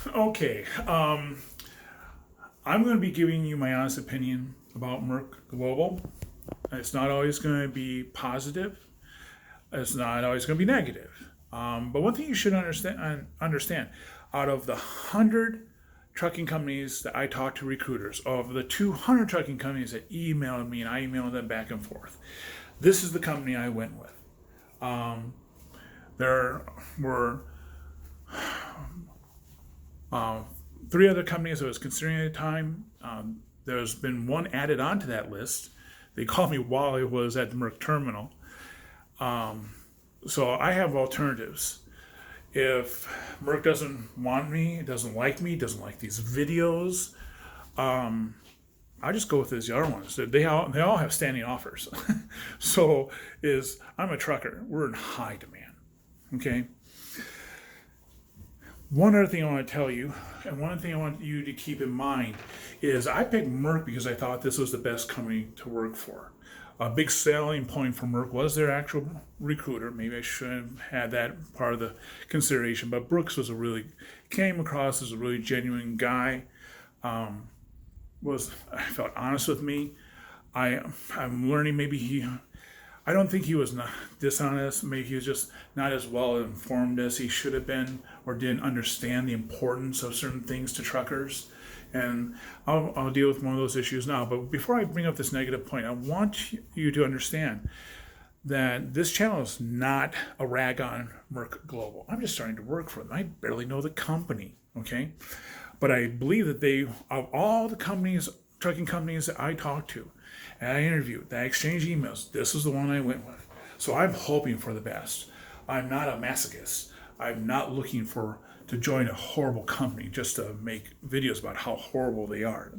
Okay, I'm going to be giving you my honest opinion about Merck Global. It's not always going to be positive. It's not always going to be negative. But one thing you should understand, out of the 100 trucking companies that I talk to recruiters, of the 200 trucking companies that emailed me and I emailed them back and forth, this is the company I went with. There were uh, three other companies I was considering at the time. There's been one added onto that list. They called me while I was at the Merck terminal. So I have alternatives. If Merck doesn't want me, doesn't like these videos, I just go with these other ones. They all have standing offers. So I'm a trucker. We're in high demand. Okay. One other thing I want to tell you, and one thing I want you to keep in mind, is I picked Merck because I thought this was the best company to work for. A big selling point for Merck was their actual recruiter. Maybe I should have had that part of the consideration, but Brooks came across as a really genuine guy. I felt honest with me. I'm learning. I don't think he was not dishonest. Maybe he was just not as well informed as he should have been, or didn't understand the importance of certain things to truckers. And I'll deal with one of those issues now. But before I bring up this negative point, I want you to understand that this channel is not a rag on Merck Global. I'm just starting to work for them. I barely know the company, okay? But I believe that of all the trucking companies that I talked to, and I interviewed, that I exchanged emails, this is the one I went with. So I'm hoping for the best. I'm not a masochist. I'm not looking to join a horrible company just to make videos about how horrible they are.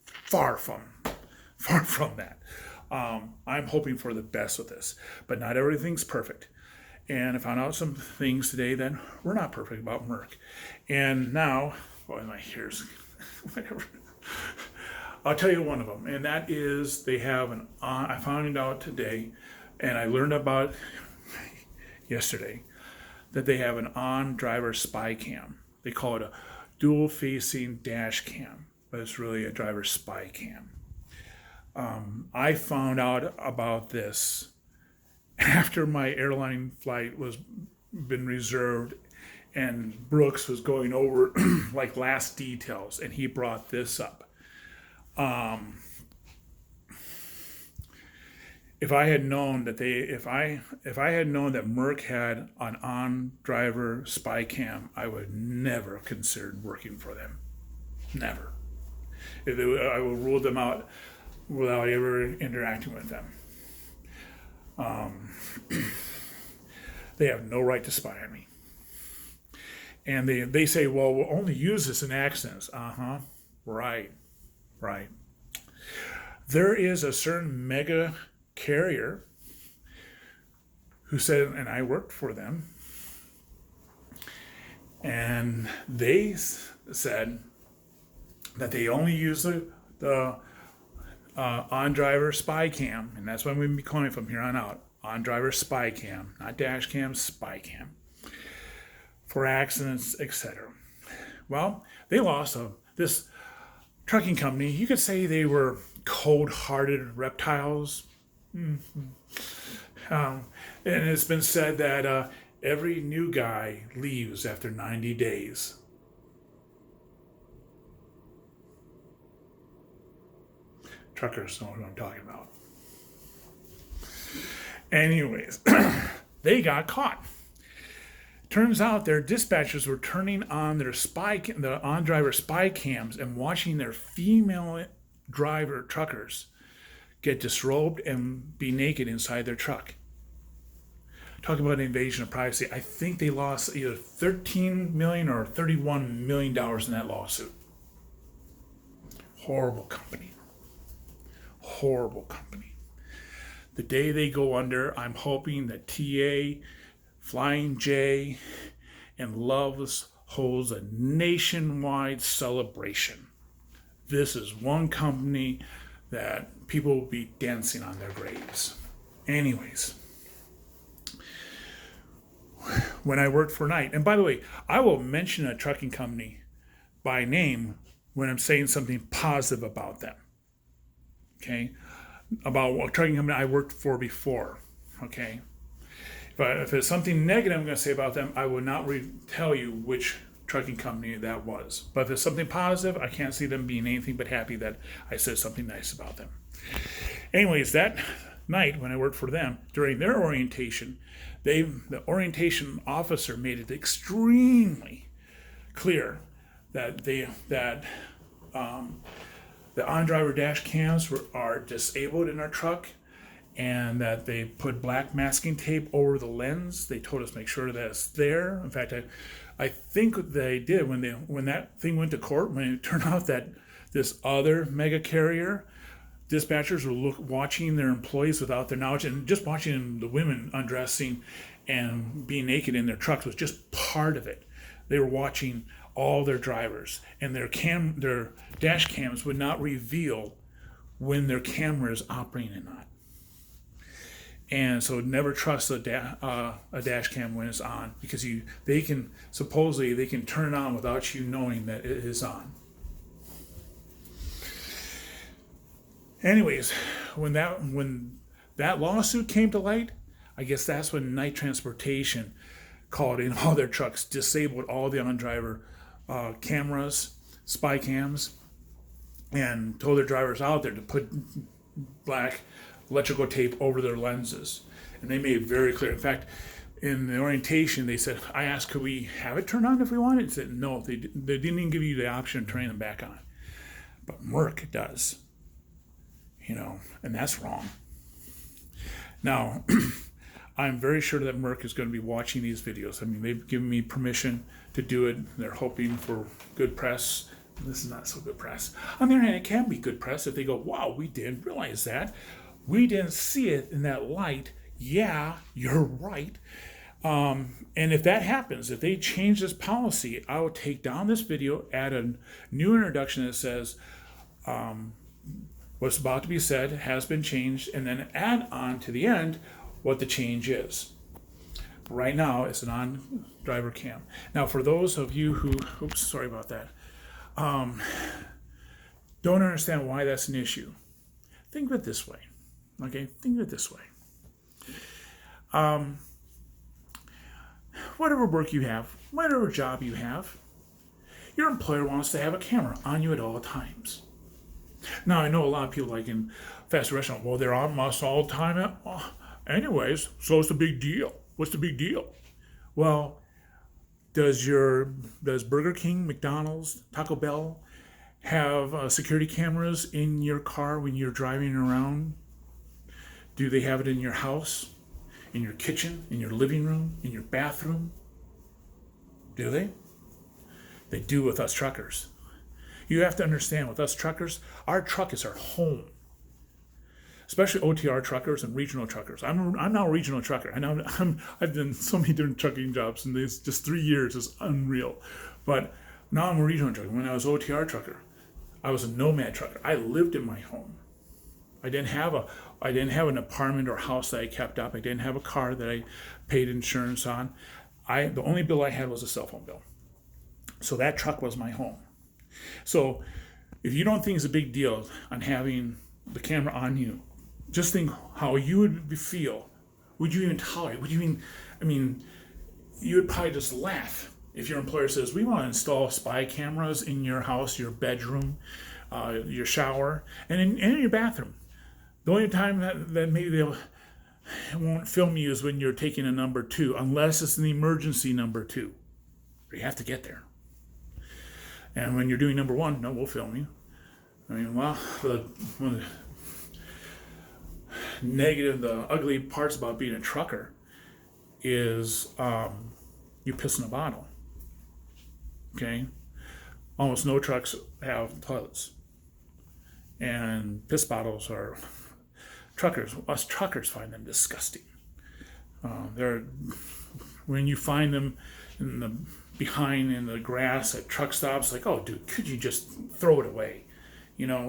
Far from that. I'm hoping for the best with this, but not everything's perfect. And I found out some things today that were not perfect about Merck. And now, whatever. I'll tell you one of them, and that is I found it out today, and I learned about yesterday, that they have an on-driver spy cam. They call it a dual-facing dash cam, but it's really a driver spy cam. I found out about this after my airline flight was been reserved, and Brooks was going over like last details, and he brought this up. If I had known that if I had known that Merck had an on-driver spy cam, I would never have considered working for them. Never. I would rule them out without ever interacting with them. They have no right to spy on me. And they say, well, we'll only use this in accidents. Right. There is a certain mega carrier who said, and I worked for them, and they said that they only use the on-driver spy cam, and that's what I'm going to be calling it from here on out. On-driver spy cam, not dash cam, spy cam, for accidents, etc. Well, they lost this trucking company. You could say they were cold-hearted reptiles. And it's been said that every new guy leaves after 90 days. Truckers know what I'm talking about. Anyways, they got caught. Turns out their dispatchers were turning on the on-driver spy cams and watching their female truckers get disrobed and be naked inside their truck. Talking about an invasion of privacy, I think they lost either $13 million or $31 million in that lawsuit. Horrible company. The day they go under, I'm hoping that TA, Flying J, and Loves holds a nationwide celebration. This is one company that people will be dancing on their graves. Anyways, when I worked for Knight, and by the way, I will mention a trucking company by name when I'm saying something positive about them. Okay, about what trucking company I worked for before. Okay, but if it's something negative I'm going to say about them, I will not tell you which trucking company that was. But if it's something positive, I can't see them being anything but happy that I said something nice about them. Anyways, that night when I worked for them, during their orientation, the orientation officer made it extremely clear that the on-driver dash cams are disabled in our truck, and that they put black masking tape over the lens. They told us make sure that it's there. In fact, I think what they did when that thing went to court, when it turned out that this other mega carrier dispatchers were watching their employees without their knowledge, and just watching the women undressing and being naked in their trucks was just part of it. They were watching all their drivers, and their dash cams would not reveal when their camera is operating or not. And so never trust a dash cam when it's on, because they can turn it on without you knowing that it is on. Anyways, when that lawsuit came to light, I guess that's when Night Transportation called in all their trucks, disabled all the on-driver cameras, Spycams, and told their drivers out there to put black electrical tape over their lenses. And they made it very clear. In fact, in the orientation, they said, I asked, could we have it turned on if we wanted? They said, no, they didn't even give you the option of turning them back on. But Merck does. And that's wrong. Now, I'm very sure that Merck is going to be watching these videos. I mean, they've given me permission to do it. They're hoping for good press. This is not so good press. On the other hand, it can be good press if they go, wow, we didn't realize that. We didn't see it in that light. Yeah, you're right. And if that happens, if they change this policy, I will take down this video, add a new introduction that says, what's about to be said has been changed, and then add on to the end what the change is. Right now, it's an on-driver cam. Now, for those of you who, sorry about that, don't understand why that's an issue, think of it this way. Okay, think of it this way. Whatever work you have, whatever job you have, your employer wants to have a camera on you at all times. Now, I know a lot of people, like in fast food restaurants, well, they're on us all the time. Anyways, so what's the big deal? What's the big deal? Well, does Burger King, McDonald's, Taco Bell have security cameras in your car when you're driving around? Do they have it in your house, in your kitchen, in your living room, in your bathroom? Do they? They do with us truckers. You have to understand, with us truckers, our truck is our home. Especially OTR truckers and regional truckers. I'm now a regional trucker. I've done so many different trucking jobs in these just 3 years. It's unreal. But now I'm a regional trucker. When I was OTR trucker, I was a nomad trucker. I lived in my home. I didn't have an apartment or house that I kept up. I didn't have a car that I paid insurance on. The only bill I had was a cell phone bill. So that truck was my home. So if you don't think it's a big deal on having the camera on you, just think how you would feel. Would you even tolerate? You would probably just laugh if your employer says, we want to install spy cameras in your house, your bedroom, your shower, and in your bathroom. The only time that maybe they won't film you is when you're taking a number 2, unless it's an emergency number 2. You have to get there. And when you're doing number 1, no, we'll film you. One of the ugly parts about being a trucker is you piss in a bottle. Okay? Almost no trucks have toilets. And piss bottles are us truckers find them disgusting. When you find them behind in the grass at truck stops, like, oh, dude, could you just throw it away? When I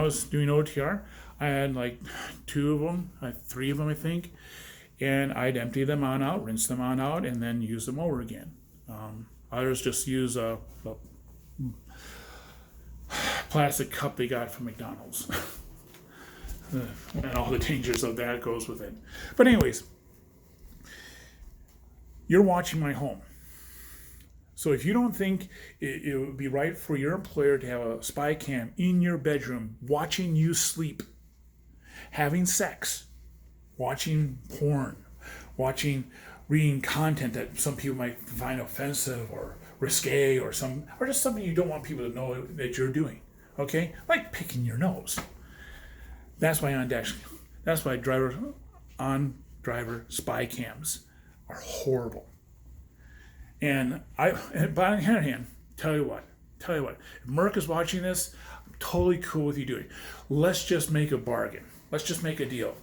was doing OTR, I had like 2 of them, 3 of them, I think, and I'd empty them on out, rinse them on out, and then use them over again. Others just use a plastic cup they got from McDonald's. And all the dangers of that goes with it. But anyways, you're watching my home. So if you don't think it would be right for your employer to have a spy cam in your bedroom watching you sleep, having sex, watching porn, reading content that some people might find offensive or risque or just something you don't want people to know that you're doing, okay? Like picking your nose. That's why driver spy cams are horrible. And but on the other hand, tell you what, if Merck is watching this, I'm totally cool with you doing it. Let's just make a bargain. Let's just make a deal.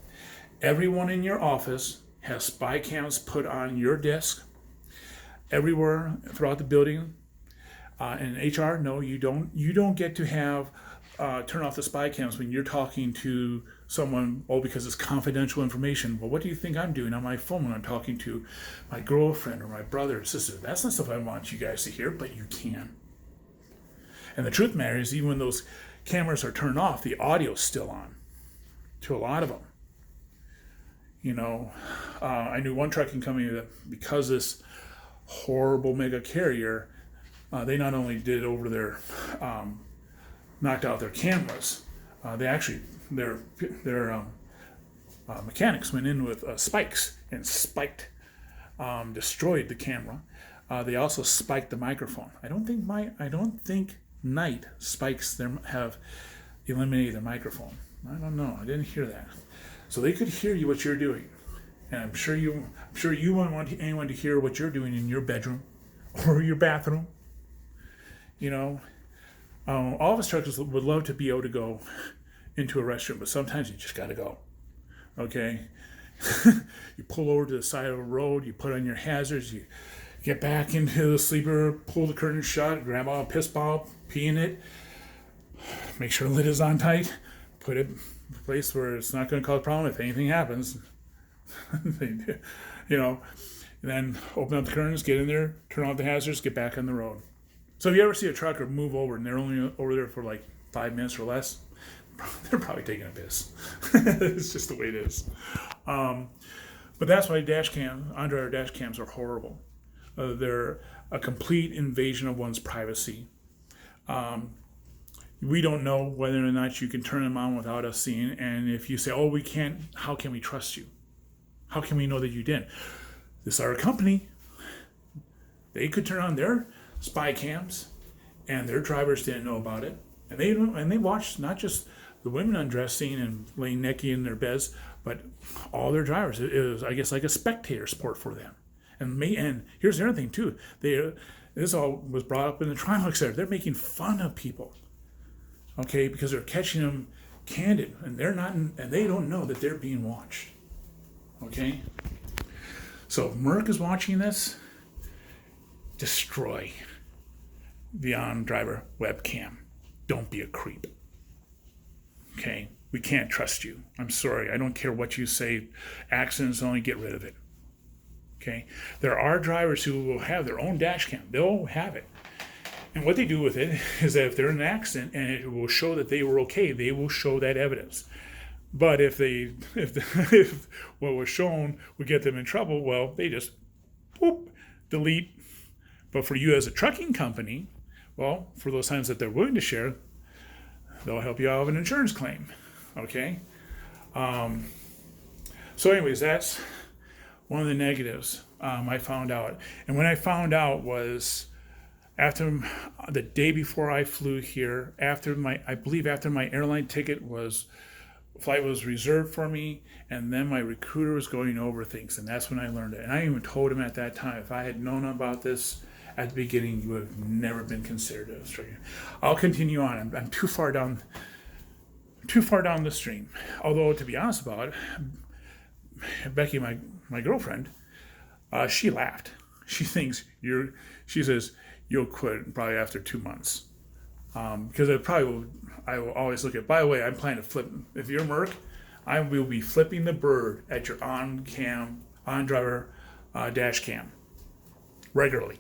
Everyone in your office has spy cams put on your desk, everywhere throughout the building. And HR, no, you don't get to have turn off the spy cams when you're talking to someone, because it's confidential information. Well, what do you think I'm doing on my phone when I'm talking to my girlfriend or my brother or sister? That's not stuff I want you guys to hear, but you can. And the truth matter is, even when those cameras are turned off, the audio's still on to a lot of them. I knew one trucking company that, because this horrible mega carrier, they not only did over their knocked out their cameras, they actually their mechanics went in with spikes and destroyed the camera. They also spiked the microphone. I don't think Night spikes have eliminated the microphone. I don't know. I didn't hear that. So they could hear what you're doing, and I'm sure you wouldn't want anyone to hear what you're doing in your bedroom or your bathroom. All of us truckers would love to be able to go into a restroom, but sometimes you just got to go. Okay? You pull over to the side of a road, you put on your hazards, you get back into the sleeper, pull the curtain shut, grab out a piss ball, pee in it, make sure the lid is on tight, put it in a place where it's not going to cause a problem if anything happens. And then open up the curtains, get in there, turn off the hazards, get back on the road. So if you ever see a trucker move over and they're only over there for like 5 minutes or less, they're probably taking a piss. It's just the way it is. But that's why on-driver dash cams are horrible. They're a complete invasion of one's privacy. We don't know whether or not you can turn them on without us seeing. And if you say, "Oh, we can't," how can we trust you? How can we know that you didn't? This is our company. They could turn on their spy cams, and their drivers didn't know about it. And they watched not just the women undressing and laying naked in their beds, but all their drivers. It was, I guess, like a spectator sport for them. And here's the other thing too. This all was brought up in the trial, etc. They're making fun of people, okay, because they're catching them candid, and they don't know that they're being watched. Okay. So if Merck is watching this, destroy the on-driver webcam. Don't be a creep. Okay? We can't trust you. I'm sorry. I don't care what you say. Accidents only, get rid of it. Okay? There are drivers who will have their own dash cam. They'll have it. And what they do with it is that if they're in an accident and it will show that they were okay, they will show that evidence. But if what was shown would get them in trouble, well, they just delete. But for you as a trucking company, well, for those times that they're willing to share, they'll help you out with an insurance claim. Okay? So anyways, that's one of the negatives I found out. And when I found out was after the day before I flew here, after my airline flight was reserved for me, and then my recruiter was going over things, and that's when I learned it. And I even told him at that time, if I had known about this at the beginning, you would have never been considered a Australian. I'll continue on. I'm too far down the stream. Although, to be honest about it, Becky, my girlfriend, she laughed. She says you'll quit probably after 2 months. Because I will always look at, by the way, I'm planning to flip. If you're Merck, I will be flipping the bird at your on-driver dash cam regularly.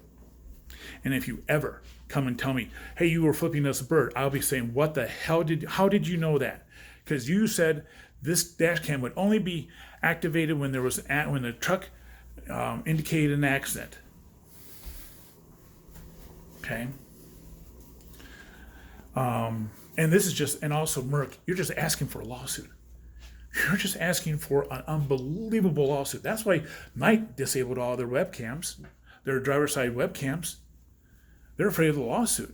And if you ever come and tell me, hey, you were flipping this bird, I'll be saying, how did you know that? Because you said this dash cam would only be activated when when the truck indicated an accident. Okay. And this is just, and also Merck, you're just asking for a lawsuit. You're just asking for an unbelievable lawsuit. That's why Knight disabled all their webcams, their driver's side webcams. They're afraid of the lawsuit.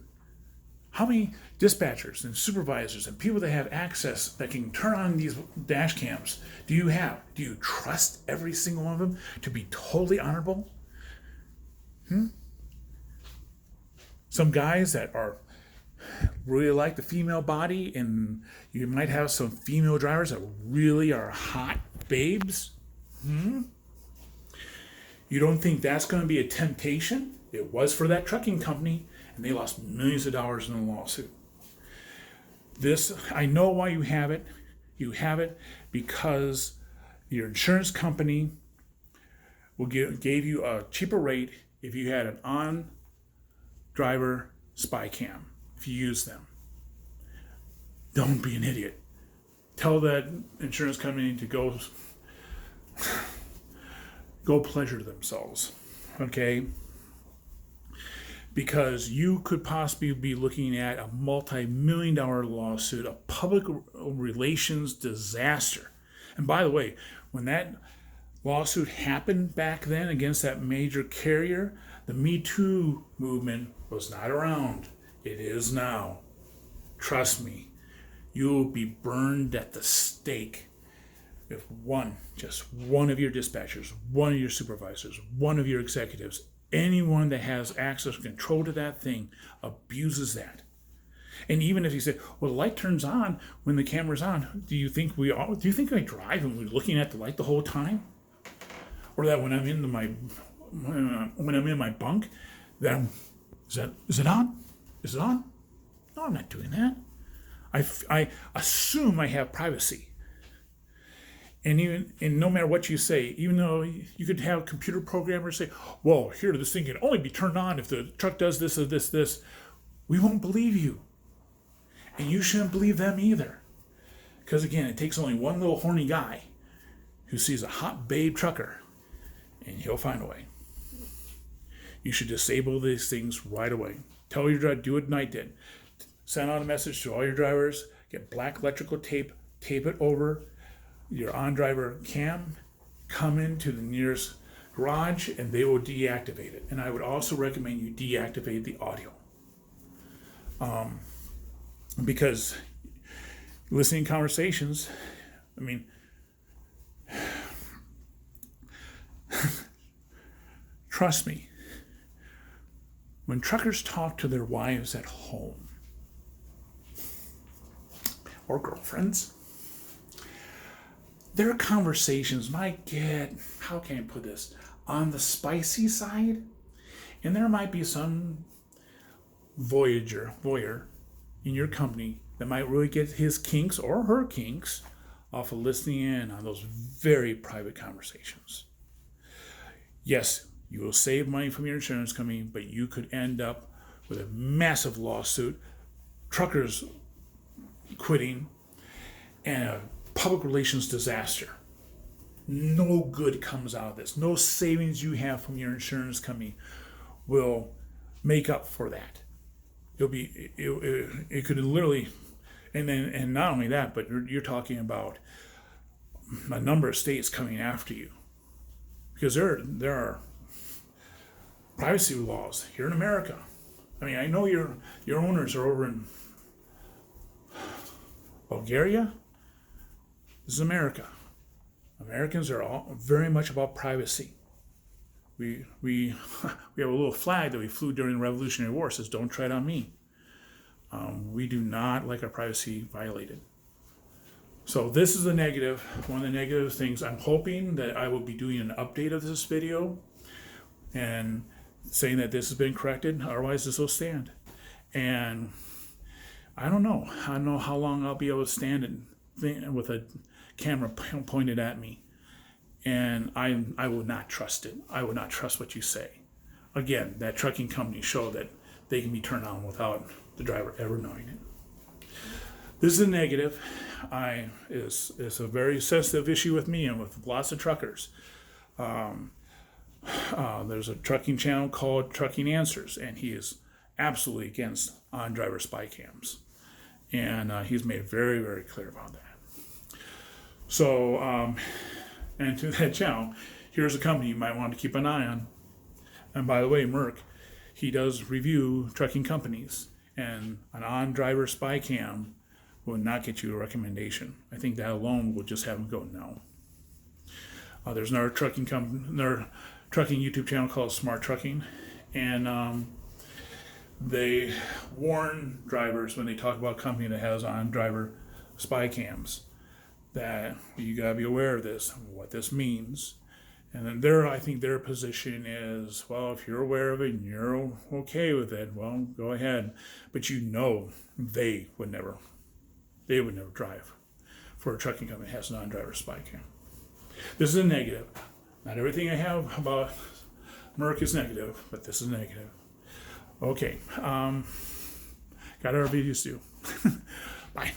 How many dispatchers and supervisors and people that have access that can turn on these dash cams do you have? Do you trust every single one of them to be totally honorable? Some guys that are really like the female body, and you might have some female drivers that really are hot babes. You don't think that's going to be a temptation? It was for that trucking company, and they lost millions of dollars in a lawsuit. This, I know why you have it. You have it because your insurance company gave you a cheaper rate if you had an on-driver spy cam. If you use them, don't be an idiot. Tell that insurance company to go pleasure themselves, okay? Because you could possibly be looking at a multi-million-dollar lawsuit, a public relations disaster. And by the way, when that lawsuit happened back then against that major carrier, the Me Too movement was not around. It is now. Trust me, you will be burned at the stake if just one of your dispatchers, one of your supervisors, one of your executives, anyone that has access or control to that thing abuses that. And even if you say, well, the light turns on when the camera's on, do you think I drive and we're looking at the light the whole time? Or that when I'm in my bunk, that is it on? Is it on? No, I'm not doing that. I assume I have privacy. And no matter what you say, even though you could have computer programmers say, well, here, this thing can only be turned on if the truck does this or this, we won't believe you. And you shouldn't believe them either. Because again, it takes only one little horny guy who sees a hot babe trucker, and he'll find a way. You should disable these things right away. Tell your driver, do what Knight did. Send out a message to all your drivers, get black electrical tape it over your on-driver cam, come into the nearest garage, and they will deactivate it. And I would also recommend you deactivate the audio. Because listening conversations, I mean, trust me, when truckers talk to their wives at home or girlfriends, their conversations might get, how can I put this, on the spicy side. And there might be some voyeur in your company that might really get his kinks or her kinks off of listening in on those very private conversations. Yes, you will save money from your insurance company, but you could end up with a massive lawsuit, truckers quitting, and a public relations disaster. No good comes out of this. No savings you have from your insurance company will make up for that. It could literally, and not only that, but you're talking about a number of states coming after you, because there are privacy laws here in America. I mean, I know your owners are over in Bulgaria. This is America. Americans are all very much about privacy. We have a little flag that we flew during the Revolutionary War. It says, "Don't tread on me." We do not like our privacy violated. So this is the negative. One of the negative things. I'm hoping that I will be doing an update of this video and saying that this has been corrected. Otherwise, this will stand. And I don't know. I don't know how long I'll be able to stand with a camera pointed at me. And I will not trust it. I will not trust what you say. again, that trucking company show that they can be turned on without the driver ever knowing it. This is a negative. It's a very sensitive issue with me and with lots of truckers. There's a trucking channel called Trucking Answers, and he is absolutely against on-driver spy cams. And he's made it very, very clear about that. So, and to that channel, here's a company you might want to keep an eye on. And by the way, Merck, he does review trucking companies, and an on-driver spy cam will not get you a recommendation. I think that alone will just have him go no. There's another trucking YouTube channel called Smart Trucking, and they warn drivers when they talk about a company that has on-driver spy cams that you gotta be aware of this, what this means. And then I think their position is, well, if you're aware of it and you're okay with it, well, go ahead. But they would never drive for a trucking company that has an on-driver spy cam. This is a negative. Not everything I have about Merck is negative, but this is negative. Okay, got our reviews due. Bye.